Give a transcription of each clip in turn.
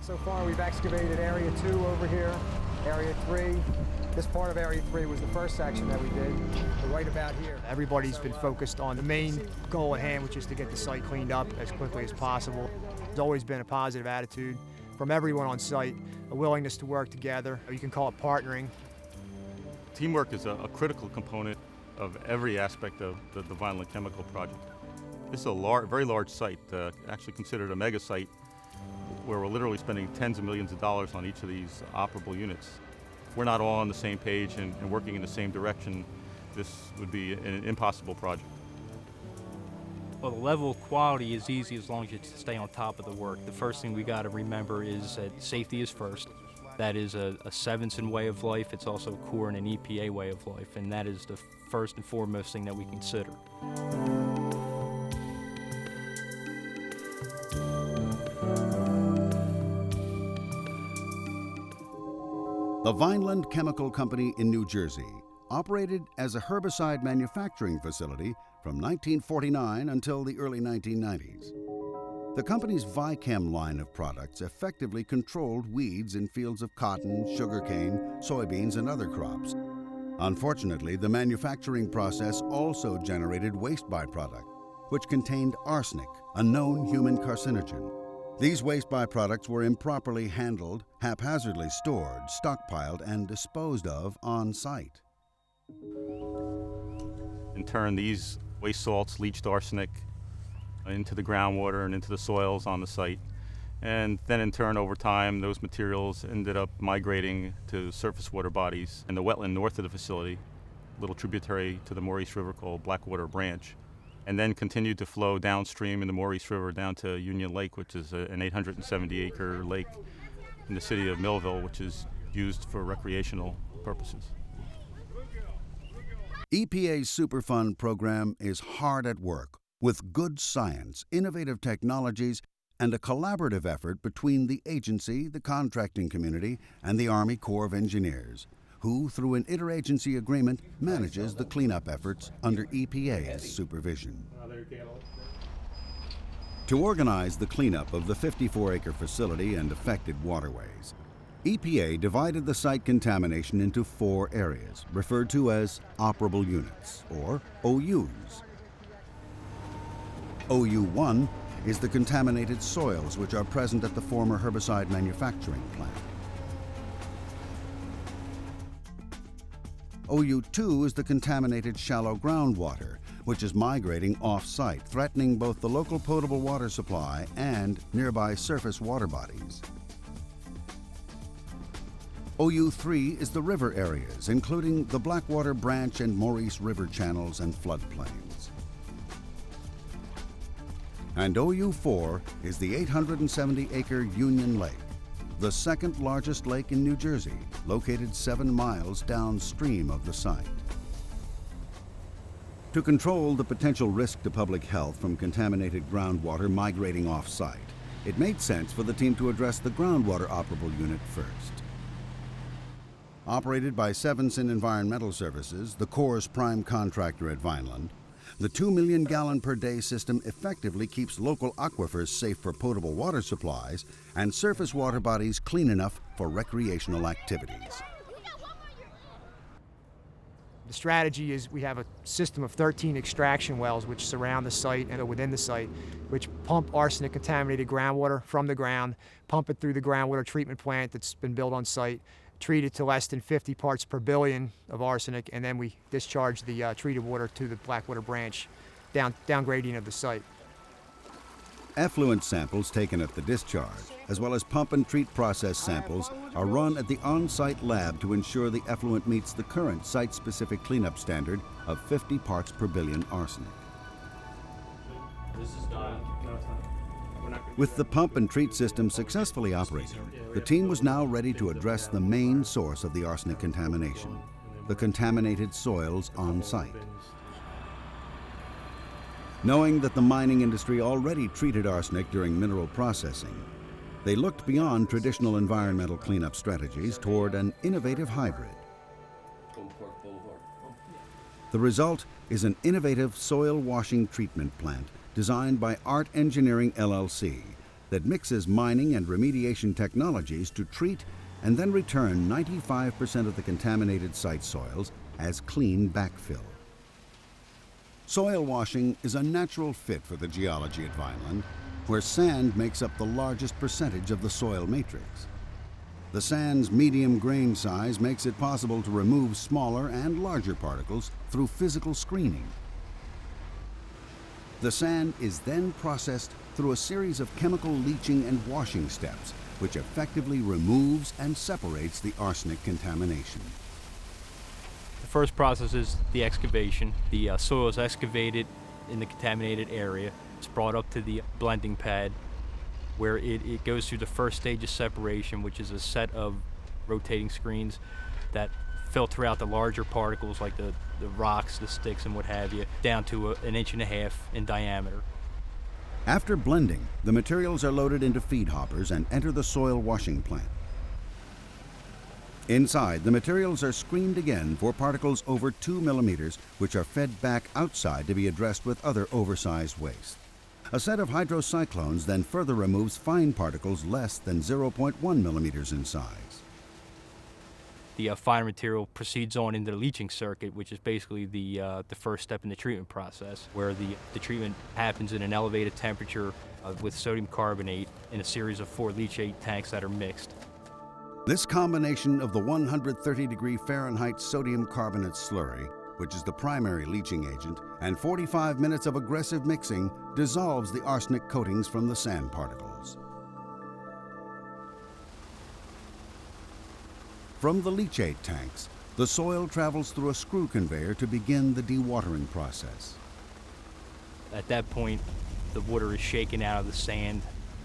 So far we've excavated Area 2 over here, Area 3. This part of Area 3 was the first section that we did, right about here. Everybody's been focused on the main goal at hand, which is to get the site cleaned up as quickly as possible. There's always been a positive attitude from everyone on site, a willingness to work together. You can call it partnering. Teamwork is a critical component of every aspect of the Vineland Chemical Project. This is a very large site, actually considered a mega site, where we're literally spending tens of millions of dollars on each of these operable units. If we're not all on the same page and working in the same direction, this would be an impossible project. Well, the level of quality is easy as long as you stay on top of the work. The first thing we got to remember is that safety is first. That is a Sevenson way of life. It's also a Corps and an EPA way of life, and that is the first and foremost thing that we consider. The Vineland Chemical Company in New Jersey operated as a herbicide manufacturing facility from 1949 until the early 1990s. The company's Vichem line of products effectively controlled weeds in fields of cotton, sugarcane, soybeans, and other crops. Unfortunately, the manufacturing process also generated waste byproduct, which contained arsenic, a known human carcinogen. These waste byproducts were improperly handled, haphazardly stored, stockpiled, and disposed of on site. In turn, these waste salts leached arsenic into the groundwater and into the soils on the site. And then in turn, over time, those materials ended up migrating to surface water bodies in the wetland north of the facility, a little tributary to the Maurice River called Blackwater Branch, and then continued to flow downstream in the Maurice River down to Union Lake, which is an 870-acre lake in the city of Millville, which is used for recreational purposes. EPA's Superfund program is hard at work with good science, innovative technologies, and a collaborative effort between the agency, the contracting community, and the Army Corps of Engineers, who, through an interagency agreement, manages the cleanup efforts under EPA's supervision. To organize the cleanup of the 54-acre facility and affected waterways, EPA divided the site contamination into 4 areas, referred to as operable units, or OUs. OU1 is the contaminated soils which are present at the former herbicide manufacturing plant. OU2 is the contaminated shallow groundwater, which is migrating off-site, threatening both the local potable water supply and nearby surface water bodies. OU3 is the river areas, including the Blackwater Branch and Maurice River channels and floodplains. And OU4 is the 870-acre Union Lake, the second largest lake in New Jersey, located 7 miles downstream of the site. To control the potential risk to public health from contaminated groundwater migrating off-site, it made sense for the team to address the groundwater operable unit first. Operated by Sevenson Environmental Services, the Corps' prime contractor at Vineland, the 2 million gallon per day system effectively keeps local aquifers safe for potable water supplies and surface water bodies clean enough for recreational activities. The strategy is we have a system of 13 extraction wells which surround the site and within the site, which pump arsenic contaminated groundwater from the ground, pump it through the groundwater treatment plant that's been built on site, treat it to less than 50 parts per billion of arsenic, and then we discharge the treated water to the Blackwater Branch, down gradient of the site. Effluent samples taken at the discharge, as well as pump and treat process samples, are run at the on-site lab to ensure the effluent meets the current site-specific cleanup standard of 50 parts per billion arsenic. This is done. No, it's not. With the pump and treat system successfully operating, the team was now ready to address the main source of the arsenic contamination, the contaminated soils on site. Knowing that the mining industry already treated arsenic during mineral processing, they looked beyond traditional environmental cleanup strategies toward an innovative hybrid. The result is an innovative soil washing treatment plant designed by Art Engineering LLC that mixes mining and remediation technologies to treat and then return 95% of the contaminated site soils as clean backfill. Soil washing is a natural fit for the geology at Vineland, where sand makes up the largest percentage of the soil matrix. The sand's medium grain size makes it possible to remove smaller and larger particles through physical screening. The sand is then processed through a series of chemical leaching and washing steps, which effectively removes and separates the arsenic contamination. The first process is the excavation. The soil is excavated in the contaminated area. It's brought up to the blending pad, where it goes through the first stage of separation, which is a set of rotating screens that filter out the larger particles like the rocks, the sticks, and what have you, down to an 1.5 inches in diameter. After blending, the materials are loaded into feed hoppers and enter the soil washing plant. Inside, the materials are screened again for particles over 2 millimeters, which are fed back outside to be addressed with other oversized waste. A set of hydrocyclones then further removes fine particles less than 0.1 millimeters in size. The finer material proceeds on into the leaching circuit, which is basically the first step in the treatment process, where the treatment happens in an elevated temperature with sodium carbonate in a series of 4 leachate tanks that are mixed. This combination of the 130-degree Fahrenheit sodium carbonate slurry, which is the primary leaching agent, and 45 minutes of aggressive mixing dissolves the arsenic coatings from the sand particles. From the leachate tanks, the soil travels through a screw conveyor to begin the dewatering process. At that point, the water is shaken out of the sand,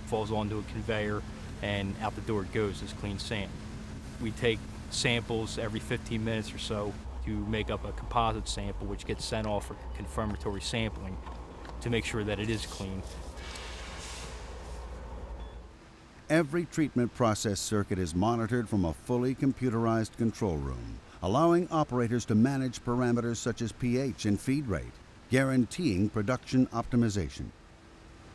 falls onto a conveyor, and out the door it goes as clean sand. We take samples every 15 minutes or so to make up a composite sample, which gets sent off for confirmatory sampling to make sure that it is clean. Every treatment process circuit is monitored from a fully computerized control room, allowing operators to manage parameters such as pH and feed rate, guaranteeing production optimization.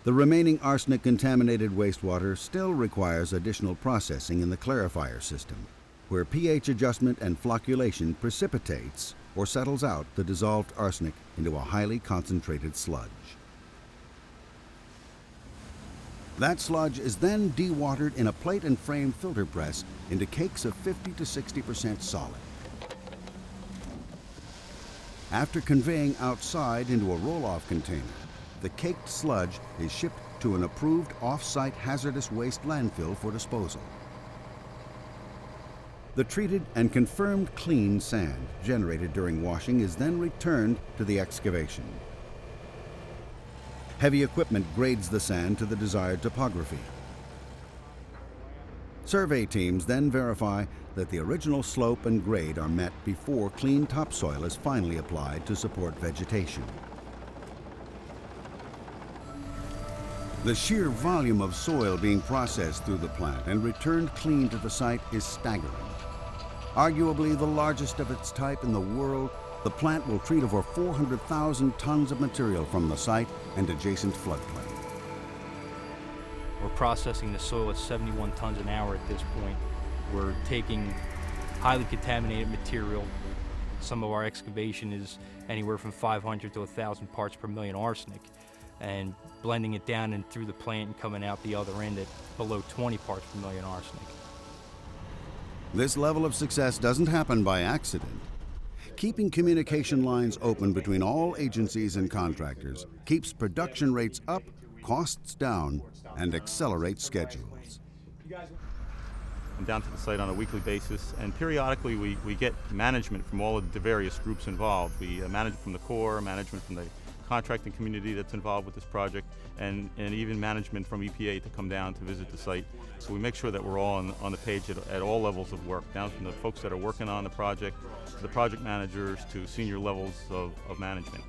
The remaining arsenic-contaminated wastewater still requires additional processing in the clarifier system, where pH adjustment and flocculation precipitates or settles out the dissolved arsenic into a highly concentrated sludge. That sludge is then dewatered in a plate and frame filter press into cakes of 50 to 60% solid. After conveying outside into a roll-off container, the caked sludge is shipped to an approved off-site hazardous waste landfill for disposal. The treated and confirmed clean sand generated during washing is then returned to the excavation. Heavy equipment grades the sand to the desired topography. Survey teams then verify that the original slope and grade are met before clean topsoil is finally applied to support vegetation. The sheer volume of soil being processed through the plant and returned clean to the site is staggering. Arguably the largest of its type in the world, the plant will treat over 400,000 tons of material from the site and adjacent floodplain. We're processing the soil at 71 tons an hour at this point. We're taking highly contaminated material. Some of our excavation is anywhere from 500 to 1,000 parts per million arsenic, and blending it down and through the plant and coming out the other end at below 20 parts per million arsenic. This level of success doesn't happen by accident. Keeping communication lines open between all agencies and contractors keeps production rates up, costs down, and accelerates schedules. I'm down to the site on a weekly basis, and periodically we get management from all of the various groups involved. We manage from the Corps, management from the contracting community that's involved with this project, and even management from EPA to come down to visit the site. So we make sure that we're all on the page at all levels of work, down from the folks that are working on the project, to the project managers, to senior levels of management.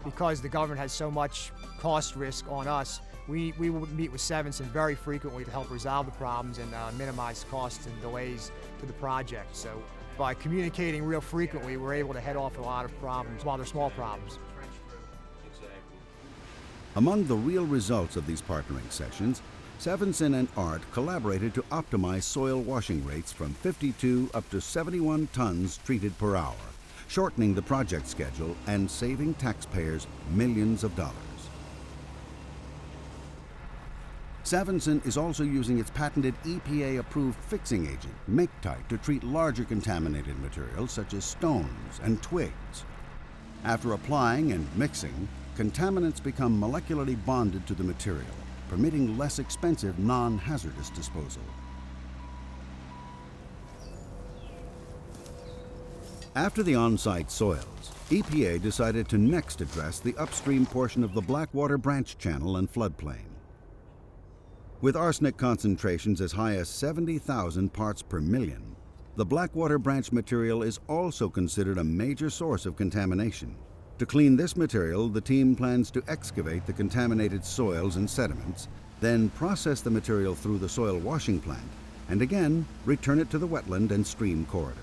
Because the government has so much cost risk on us, we will meet with Sevenson very frequently to help resolve the problems and minimize costs and delays to the project. So by communicating real frequently, we're able to head off a lot of problems while they're small problems. Among the real results of these partnering sessions, Sevenson and Art collaborated to optimize soil washing rates from 52 up to 71 tons treated per hour, shortening the project schedule and saving taxpayers millions of dollars. Sevenson is also using its patented EPA-approved fixing agent, Make-Tite, to treat larger contaminated materials such as stones and twigs. After applying and mixing, contaminants become molecularly bonded to the material, permitting less expensive non-hazardous disposal. After the on-site soils, EPA decided to next address the upstream portion of the Blackwater branch channel and floodplain. With arsenic concentrations as high as 70,000 parts per million, the Blackwater branch material is also considered a major source of contamination. To clean this material, the team plans to excavate the contaminated soils and sediments, then process the material through the soil washing plant, and again return it to the wetland and stream corridor.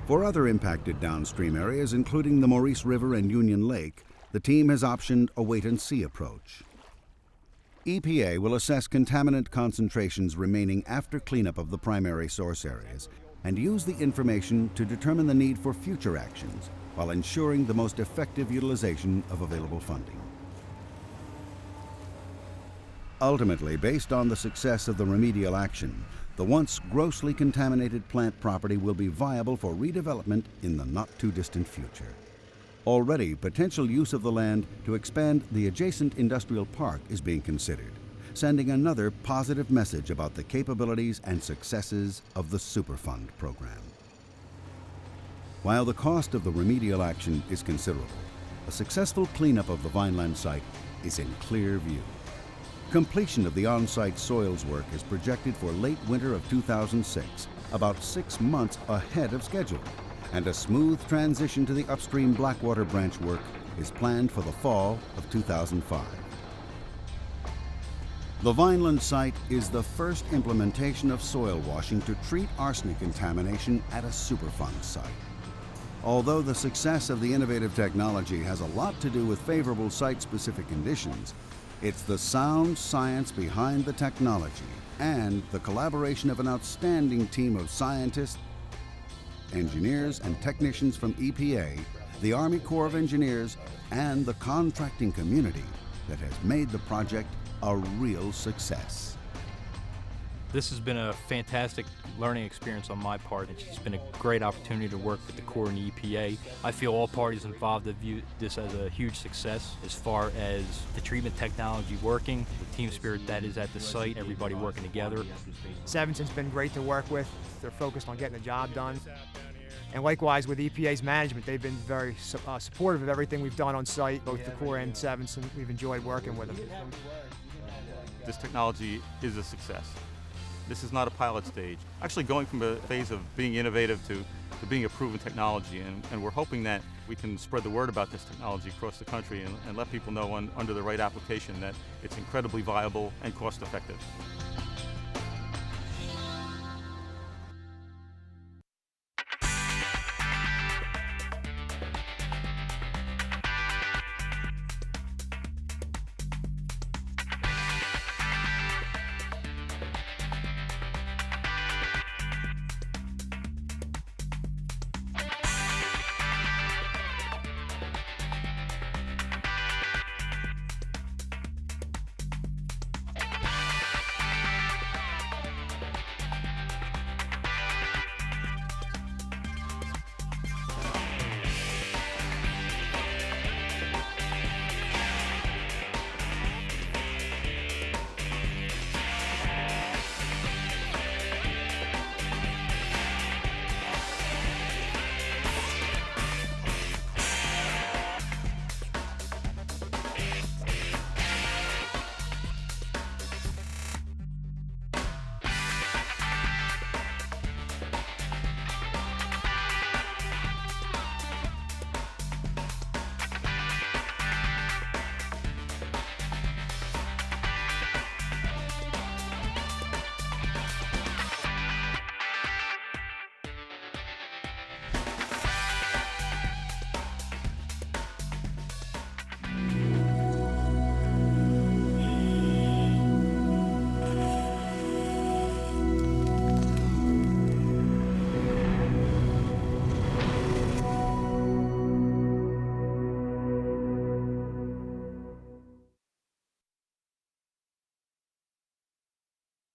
For other impacted downstream areas, including the Maurice River and Union Lake, the team has optioned a wait-and-see approach. EPA will assess contaminant concentrations remaining after cleanup of the primary source areas and use the information to determine the need for future actions while ensuring the most effective utilization of available funding. Ultimately, based on the success of the remedial action, the once grossly contaminated plant property will be viable for redevelopment in the not-too-distant future. Already, potential use of the land to expand the adjacent industrial park is being considered, sending another positive message about the capabilities and successes of the Superfund program. While the cost of the remedial action is considerable, a successful cleanup of the Vineland site is in clear view. Completion of the on-site soils work is projected for late winter of 2006, about 6 months ahead of schedule, and a smooth transition to the upstream Blackwater branch work is planned for the fall of 2005. The Vineland site is the first implementation of soil washing to treat arsenic contamination at a Superfund site. Although the success of the innovative technology has a lot to do with favorable site-specific conditions, it's the sound science behind the technology and the collaboration of an outstanding team of scientists, engineers, and technicians from EPA, the Army Corps of Engineers, and the contracting community that has made the project a real success. This has been a fantastic learning experience on my part. It's been a great opportunity to work with the Corps and the EPA. I feel all parties involved have viewed this as a huge success as far as the treatment technology working, the team spirit that is at the site, everybody working together. Sevenson's been great to work with. They're focused on getting the job done. And likewise with EPA's management, they've been very supportive of everything we've done on site, both the Corps and Sevenson. We've enjoyed working with them. This technology is a success. This is not a pilot stage. Actually going from a phase of being innovative to being a proven technology, and we're hoping that we can spread the word about this technology across the country and let people know under the right application that it's incredibly viable and cost effective.